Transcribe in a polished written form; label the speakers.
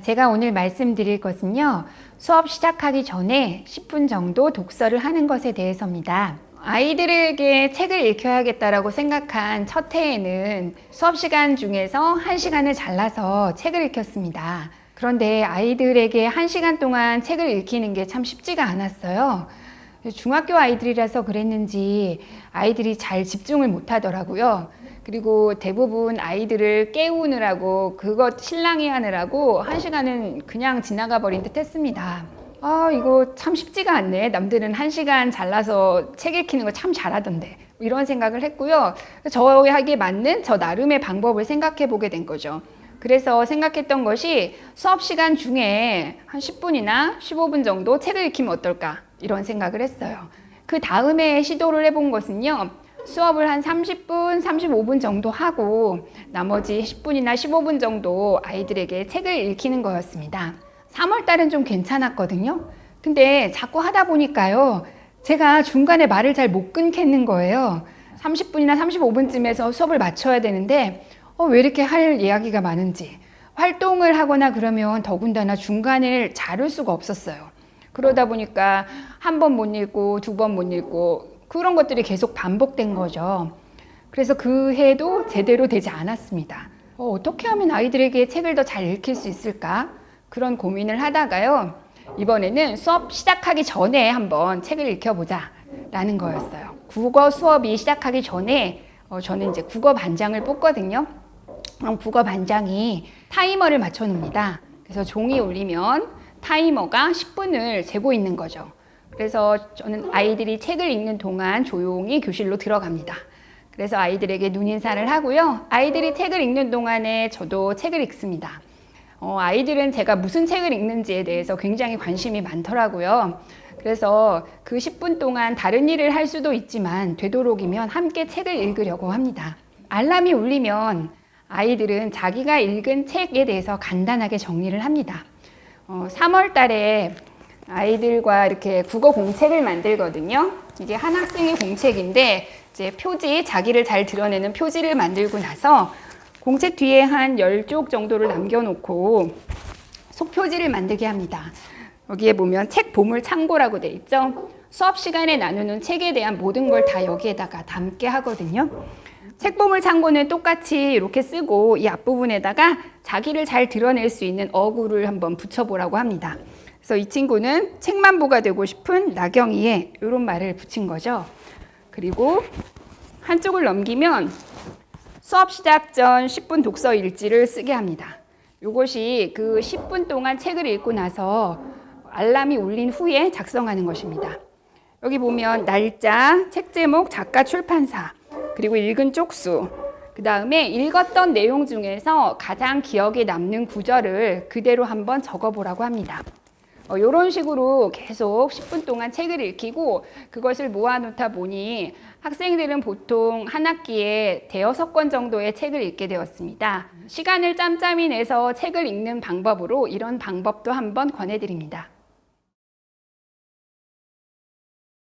Speaker 1: 제가 오늘 말씀드릴 것은요, 수업 시작하기 전에 10분 정도 독서를 하는 것에 대해서입니다. 아이들에게 책을 읽혀야겠다라고 생각한 첫 해에는 수업 시간 중에서 1시간을 잘라서 책을 읽혔습니다. 그런데 아이들에게 1시간 동안 책을 읽히는 게 참 쉽지가 않았어요. 중학교 아이들이라서 그랬는지 아이들이 잘 집중을 못 하더라고요. 그리고 대부분 아이들을 깨우느라고 그것 실랑이 하느라고 1시간은 그냥 지나가 버린 듯 했습니다. 이거 참 쉽지가 않네. 남들은 1시간 잘라서 책 읽히는 거 참 잘하던데. 이런 생각을 했고요. 저에게 맞는 저 나름의 방법을 생각해 보게 된 거죠. 그래서 생각했던 것이 수업 시간 중에 한 10분이나 15분 정도 책을 읽히면 어떨까? 이런 생각을 했어요. 그 다음에 시도를 해본 것은요. 수업을 한 30분, 35분 정도 하고 나머지 10분이나 15분 정도 아이들에게 책을 읽히는 거였습니다. 3월 달은 좀 괜찮았거든요. 근데 자꾸 하다 보니까요. 제가 중간에 말을 잘 못 끊겠는 거예요. 30분이나 35분쯤에서 수업을 마쳐야 되는데 왜 이렇게 할 이야기가 많은지. 활동을 하거나 그러면 더군다나 중간을 자를 수가 없었어요. 그러다 보니까 한 번 못 읽고 두 번 못 읽고 그런 것들이 계속 반복된 거죠. 그래서 그 해도 제대로 되지 않았습니다. 어떻게 하면 아이들에게 책을 더 잘 읽힐 수 있을까? 그런 고민을 하다가요. 이번에는 수업 시작하기 전에 한번 책을 읽혀보자 라는 거였어요. 국어 수업이 시작하기 전에 저는 이제 국어 반장을 뽑거든요. 그럼 국어 반장이 타이머를 맞춰 놓습니다. 그래서 종이 울리면 타이머가 10분을 재고 있는 거죠. 그래서 저는 아이들이 책을 읽는 동안 조용히 교실로 들어갑니다. 그래서 아이들에게 눈인사를 하고요. 아이들이 책을 읽는 동안에 저도 책을 읽습니다. 아이들은 제가 무슨 책을 읽는지에 대해서 굉장히 관심이 많더라고요. 그래서 그 10분 동안 다른 일을 할 수도 있지만 되도록이면 함께 책을 읽으려고 합니다. 알람이 울리면 아이들은 자기가 읽은 책에 대해서 간단하게 정리를 합니다. 3월 달에 아이들과 이렇게 국어 공책을 만들거든요. 이게 한 학생의 공책인데 이제 표지, 자기를 잘 드러내는 표지를 만들고 나서 공책 뒤에 한 10쪽 정도를 남겨놓고 속표지를 만들게 합니다. 여기에 보면 책 보물 창고라고 돼 있죠. 수업 시간에 나누는 책에 대한 모든 걸 다 여기에다가 담게 하거든요. 책 보물 창고는 똑같이 이렇게 쓰고 이 앞부분에다가 자기를 잘 드러낼 수 있는 어구를 한번 붙여보라고 합니다. 그래서 이 친구는 책만보가 되고 싶은 나경이에 이런 말을 붙인 거죠. 그리고 한쪽을 넘기면 수업 시작 전 10분 독서 일지를 쓰게 합니다. 이것이 그 10분 동안 책을 읽고 나서 알람이 울린 후에 작성하는 것입니다. 여기 보면 날짜, 책 제목, 작가, 출판사, 그리고 읽은 쪽수, 그 다음에 읽었던 내용 중에서 가장 기억에 남는 구절을 그대로 한번 적어보라고 합니다. 이런 식으로 계속 10분 동안 책을 읽히고 그것을 모아놓다 보니 학생들은 보통 한 학기에 5-6권 정도의 책을 읽게 되었습니다. 시간을 짬짬이 내서 책을 읽는 방법으로 이런 방법도 한번 권해드립니다.